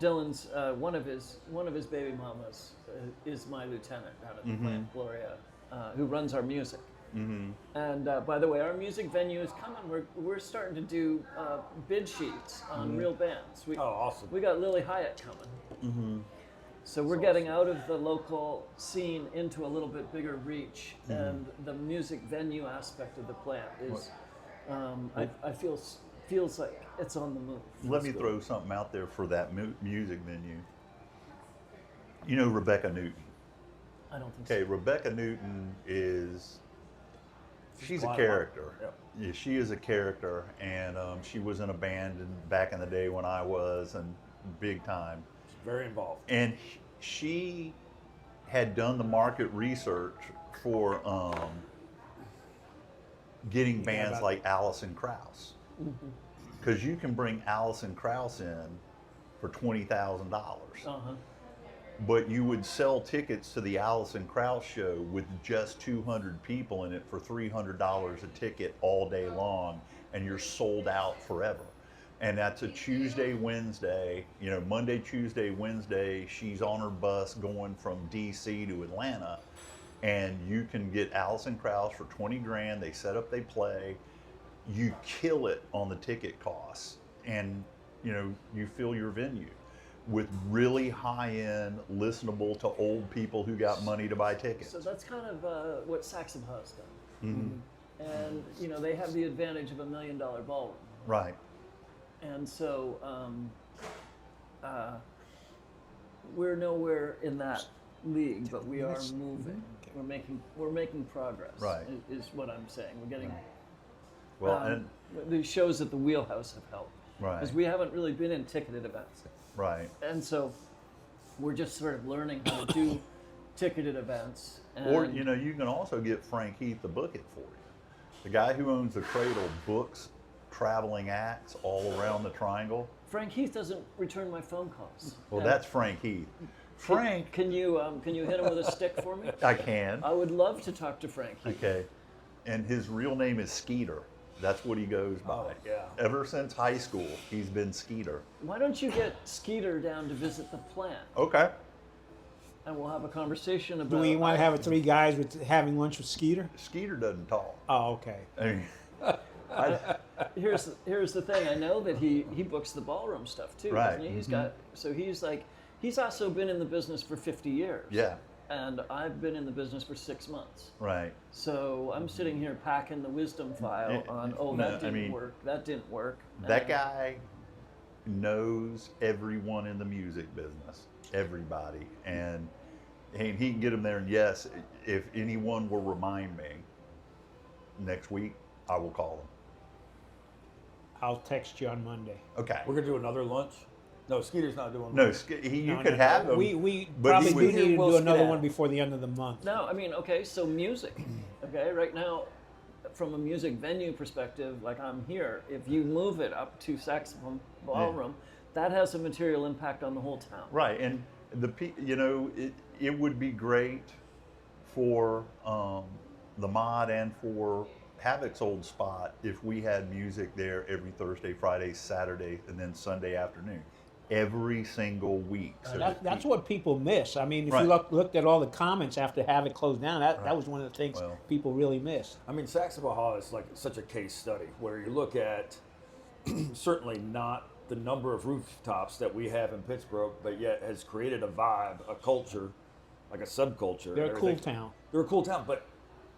Dylan's one of his baby mamas is my lieutenant out at the plant, Gloria, who runs our music. And by the way, our music venue is coming. We're starting to do bid sheets on real bands. Awesome. We got Lily Hyatt coming. So we're getting out of the local scene into a little bit bigger reach, and the music venue aspect of the plant is, I feels like it's on the move. Let me throw something out there for that music venue. You know Rebecca Newton? I don't think Okay, so. Rebecca Newton she's a character. Yep. Yeah, she is a character, and she was in a band back in the day when I was, and big time. Very involved. And she had done the market research for getting bands like Alison Krauss. Because you can bring Alison Krauss in for $20,000. But you would sell tickets to the Alison Krauss show with just 200 people in it for $300 a ticket all day long, and you're sold out forever. And that's a Tuesday, Wednesday, Monday, Tuesday, Wednesday, she's on her bus going from DC to Atlanta, and you can get Alison Krauss for 20 grand. They set up, they play. You kill it on the ticket costs, and you fill your venue with really high-end, listenable to old people who got money to buy tickets. So that's kind of what Saxapahaw's done. And they have the advantage of $1 million ballroom. Right. And so we're nowhere in that league, but we are moving. We're making progress. Right. Is what I'm saying. We're getting. Well, and the shows at the Wheelhouse have helped. Right. Because we haven't really been in ticketed events. Right. And so we're just sort of learning how to do ticketed events. Or you can also get Frank Heath to book it for you. The guy who owns the Cradle books traveling acts all around the triangle. Frank Heath doesn't return my phone calls. Well, that's Frank Heath. Frank, can you hit him with a stick for me? I can. I would love to talk to Frank Heath. Okay, and his real name is Skeeter. That's what he goes by. Oh, yeah. Ever since high school, he's been Skeeter. Why don't you get Skeeter down to visit the plant? Okay. And we'll have a conversation about. Do we want to have three guys having lunch with Skeeter? Skeeter doesn't talk. Oh, okay. I mean, Here's the thing. I know that he books the ballroom stuff too. Right. Doesn't he? He's also been in the business for 50 years. Yeah. And I've been in the business for 6 months. Right. So I'm sitting here packing the wisdom file on that didn't work. That guy knows everyone in the music business, everybody, and he can get them there. And yes, if anyone will remind me next week, I will call them. I'll text you on Monday. Okay. We're going to do another lunch? No, Skeeter's not doing No, lunch. you could have him. We but probably he do would- need to Will do another skedaddle. one before the end of the month. No, I mean, okay, so music. Okay, right now, from a music venue perspective, like I'm here, if you move it up to Saxapahaw Ballroom, that has a material impact on the whole town. Right, and it would be great for the mod and for Havoc's old spot if we had music there every Thursday, Friday, Saturday, and then Sunday afternoon, every single week. So That's what people miss. I mean, if Right. you looked at all the comments after Havoc closed down, that was one of the things people really missed. I mean, Saxapahaw is like such a case study where you look at certainly not the number of rooftops that we have in Pittsburgh, but yet has created a vibe, a culture, like a subculture. They're and a cool everything. town. They're a cool town, but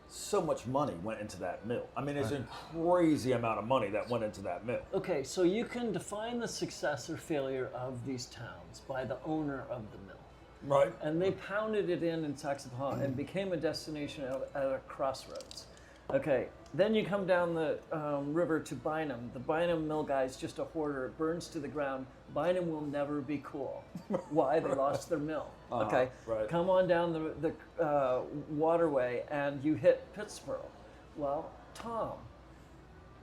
so much money went into that mill. I mean, there's a crazy amount of money that went into that mill. Okay, so you can define the success or failure of these towns by the owner of the mill. Right. And they pounded it in Saxapahaw and became a destination at a crossroads. Okay, then you come down the river to Bynum. The Bynum mill guy's just a hoarder. It burns to the ground. Bynum will never be cool. Why? They lost their mill. Okay, right. come on down the waterway and you hit Pittsboro. Well, Tom,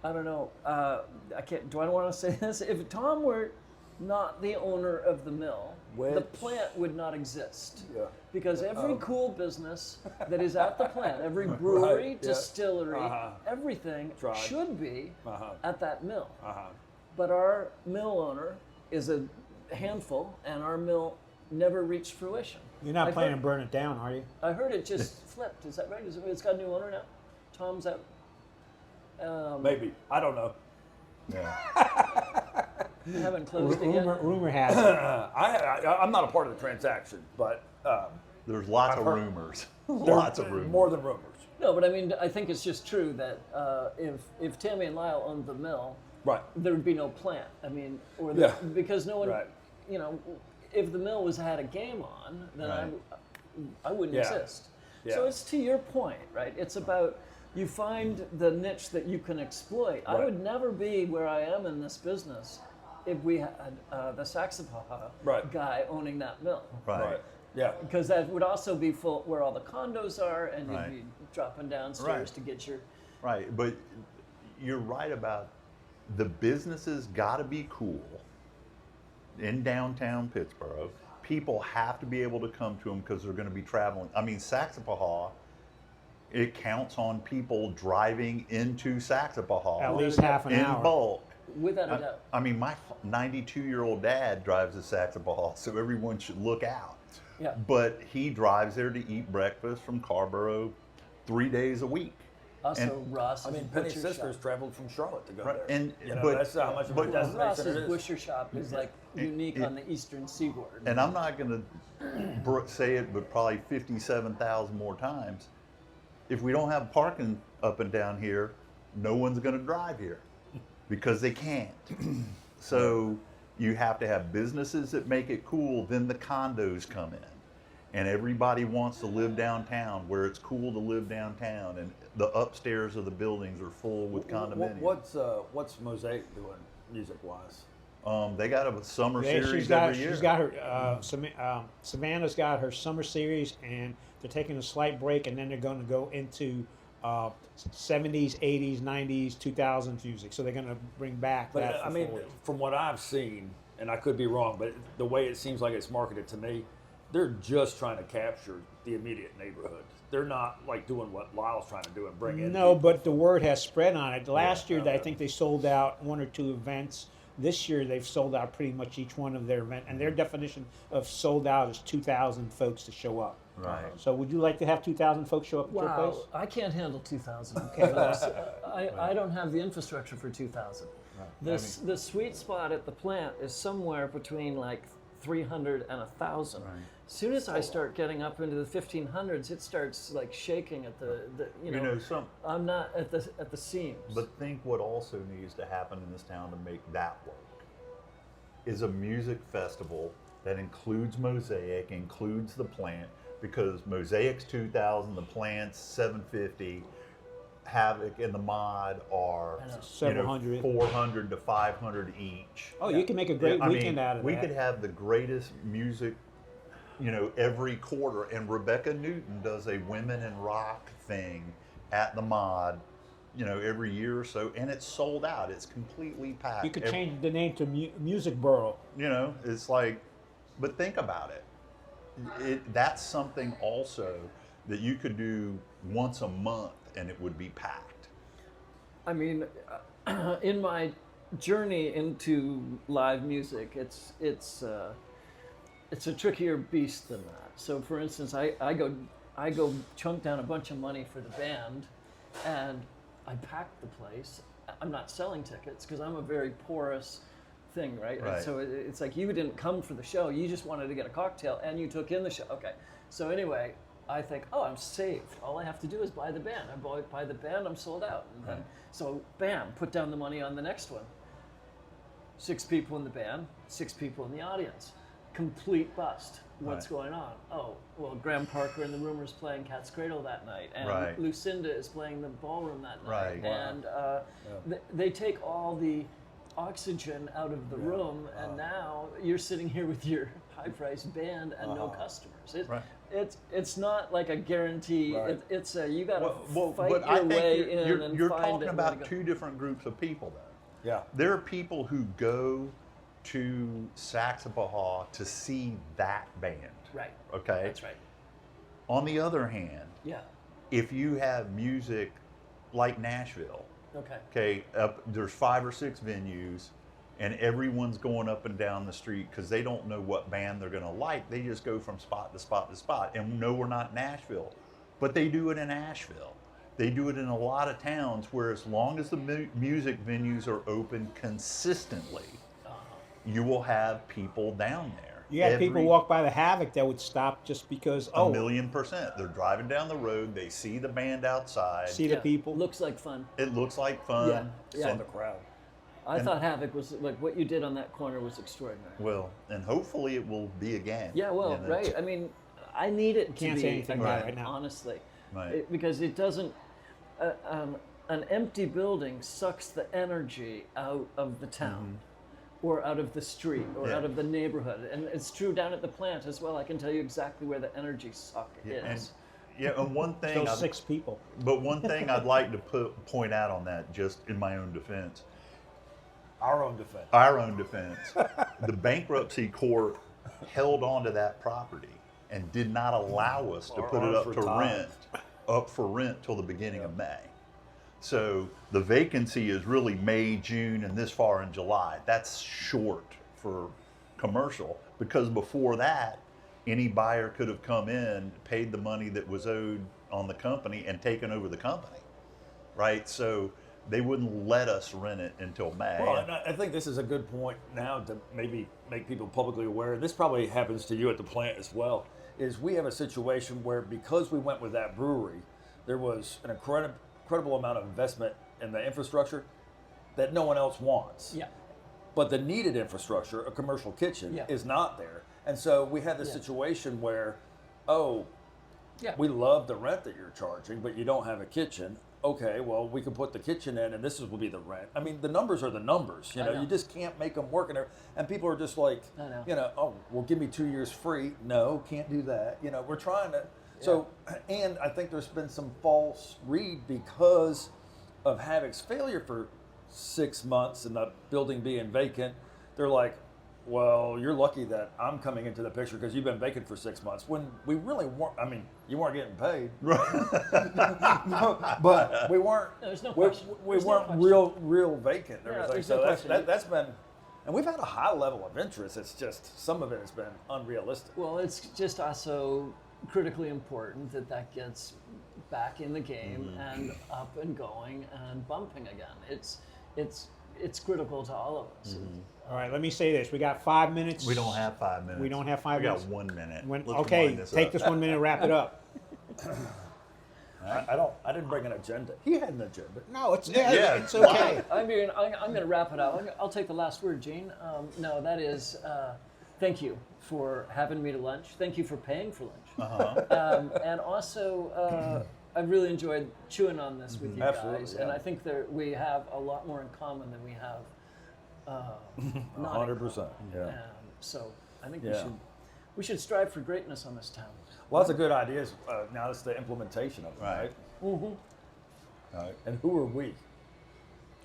I don't know, I can't, do I want to say this? If Tom were not the owner of the mill, the plant would not exist. Yeah. Because every cool business that is at the plant, every brewery, distillery, everything should be at that mill. But our mill owner handful, and our mill never reached fruition. You're not I planning heard- to burn it down, are you? I heard it just flipped. Is that right? It's got a new owner now? Tom's out? Maybe. I don't know. Yeah. You haven't closed it yet? Rumor has it. I'm not a part of the transaction, but There's lots I've of heard- rumors. Lots of rumors. more than rumors. No, but I mean, I think it's just true that if Tammy and Lyle owned the mill, Right. there would be no plant. I mean, Yeah. because no one, Right. you know, if the mill had a game on, then Right. I wouldn't Yeah. exist. Yeah. So it's to your point, right? It's about you find the niche that you can exploit. I Right. would never be where I am in this business if we had the Saxapahaw Right. guy owning that mill. Right. Yeah. Because that would also be full where all the condos are, and you'd Right. be dropping downstairs Right. to get your. Right. But you're right about the businesses got to be cool in downtown Pittsboro. People have to be able to come to them because they're going to be traveling. I mean, Saxapahaw, it counts on people driving into Saxapahaw At least half an in hour. bulk. Without a doubt. I mean, my 92-year-old dad drives a Saxapahaw, so everyone should look out. Yeah. But he drives there to eat breakfast from Carborough 3 days a week. Also, And- Ross's I mean, Penny's butcher sisters shop. traveled from Charlotte to go Right, there. and- you know, but- that's how much of a but- destination it Ross's is. butcher shop is like unique on the eastern seaboard. And I'm not going to say it, but probably 57,000 more times. If we don't have parking up and down here, no one's going to drive here because they can't. So you have to have businesses that make it cool, then the condos come in. And everybody wants to live downtown where it's cool to live downtown, and the upstairs of the buildings are full with condominiums. What's Mosaic doing music-wise? They got a summer Yeah, series every year. she's got her, Savannah's got her summer series, and they're taking a slight break, and then they're going to go into 70s, 80s, 90s, 2000s music. So they're going to bring back But that. I mean, from what I've seen, and I could be wrong, but the way it seems like it's marketed to me, they're just trying to capture the immediate neighborhood. They're not like doing what Lyle's trying to do and bring in. No, people. but the word has spread on it. Last year, okay. I think they sold out one or two events. This year, they've sold out pretty much each one of their events, and their definition of sold out is 2,000 folks to show up. Right. So, would you like to have 2,000 folks show up at your Wow, place? I can't handle 2,000. Okay. I don't have the infrastructure for 2,000. The sweet spot at the plant is somewhere between like 300 and 1,000. Right. As soon as I start getting up into the 1,500s, it starts like shaking at the you know. I'm not at the seams. But think what also needs to happen in this town to make that work is a music festival that includes Mosaic, includes the plant, because Mosaic's 2,000, the plant's 750, Havoc and the Mod are Several hundred. 400 to 500 each. Oh, you can make a great I mean, weekend out of we that. could have the greatest music, every quarter. And Rebecca Newton does a women in rock thing at the Mod, every year or so, and it's sold out. It's completely packed. You could change the name to Music Borough. It's like, but think about it. That's something also that you could do once a month, and it would be packed. I mean, in my journey into live music, it's a trickier beast than that. So, for instance, I go chunk down a bunch of money for the band, and I pack the place. I'm not selling tickets because I'm a very porous thing, right? Right. So it's like you didn't come for the show; you just wanted to get a cocktail, and you took in the show. Okay. So anyway, I think, oh, I'm saved. All I have to do is buy the band. I buy the band, I'm sold out. And then, so bam, put down the money on the next one. 6 people in the band, 6 people in the audience. Complete bust. What's going on? Oh, well, Graham Parker and the Rumors playing Cat's Cradle that night, and Lucinda is playing the ballroom that night. Right. And they take all the oxygen out of the room, and now you're sitting here with your high-priced band and no customers. It's not like a guarantee. Right. It's a you got to fight but your I think way in and you're find talking it. about two different groups of people, though. Yeah. There are people who go to Saxapahaw to see that band. Right. Okay. That's right. On the other hand, Yeah. if you have music like Nashville, Okay. there's 5 or 6 venues, and everyone's going up and down the street because they don't know what band they're going to like. They just go from spot to spot to spot. And no, we're not Nashville, but they do it in Asheville. They do it in a lot of towns where as long as the music venues are open consistently, you will have people down there. You had people walk by the Havoc that would stop just because, A 1,000,000%. They're driving down the road, they see the band outside. see the people. Looks like fun. It looks like fun. Yeah. Saw the crowd. I thought Havoc was, like, what you did on that corner was extraordinary. Well, and hopefully it will be again. Yeah, well, you know? right. I mean, I need it to Can't be say anything again, about it right now. honestly. Right. Because it doesn't, an empty building sucks the energy out of the town. Or out of the street, or out of the neighborhood. And it's true down at the plant as well. I can tell you exactly where the energy suck is. And one thing, Those 6 people. but one thing I'd like to point out on that, just in my own defense, Our own defense. the bankruptcy court held on to that property and did not allow us to put it up for rent till the beginning of May. So the vacancy is really May, June, and this far in July. That's short for commercial, because before that, any buyer could have come in, paid the money that was owed on the company, and taken over the company, right? So they wouldn't let us rent it until May. Well, and I think this is a good point now to maybe make people publicly aware. This probably happens to you at the plant as well. Is we have a situation where, because we went with that brewery, there was an incredible amount of investment in the infrastructure that no one else wants. Yeah. But the needed infrastructure, a commercial kitchen, is not there. And so we had this situation where, we love the rent that you're charging, but you don't have a kitchen. Okay, well, we can put the kitchen in, and will be the rent. I mean, the numbers are the numbers. You know, you just can't make them work. And people are just like, well, give me 2 years free. No, can't do that. You know, we're trying to. So, and I think there's been some false read because of Havoc's failure for 6 months and the building being vacant. They're like, well, you're lucky that I'm coming into the picture because you've been vacant for 6 months. When we really weren't. I mean, you weren't getting paid, but we weren't. There's no we, question. we There's no weren't question. real vacant. And everything. there's So no that's question. that's been, and we've had a high level of interest. It's just some of it has been unrealistic. Well, it's just also critically important that gets back in the game and up and going and bumping again. It's critical to all of us. All right, let me say this. We got 5 minutes. We don't have 5 minutes. We don't have 5 We minutes. got 1 minute. When, Let's okay, wind this take up. this 1 minute and wrap it up. I didn't bring an agenda. He had an agenda. No, it's Yeah. it's okay. I mean, I'm going to wrap it up. I'll take the last word, Gene. No, that is, thank you for having me to lunch. Thank you for paying for lunch. And also, I really enjoyed chewing on this with you Absolutely, guys. yeah. And I think we have a lot more in common than we have not in 100%. common. Yeah. So I think Yeah. we should strive for greatness on this town. Lots of good ideas. Now it's the implementation of it, right? All right. And who are we?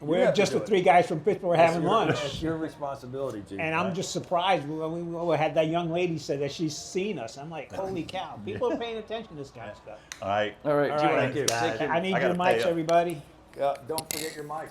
We're have to just do the it. 3 guys from Pittsburgh having lunch. It's your responsibility, Gene. And I'm right? just surprised when we had that young lady say that she's seen us. I'm like, holy cow, people are paying attention to this kind of stuff. All right. All right, All Gene, right. thank you. Thanks, guys. Take care. I need I your gotta pay mics, up. everybody. Don't forget your mic.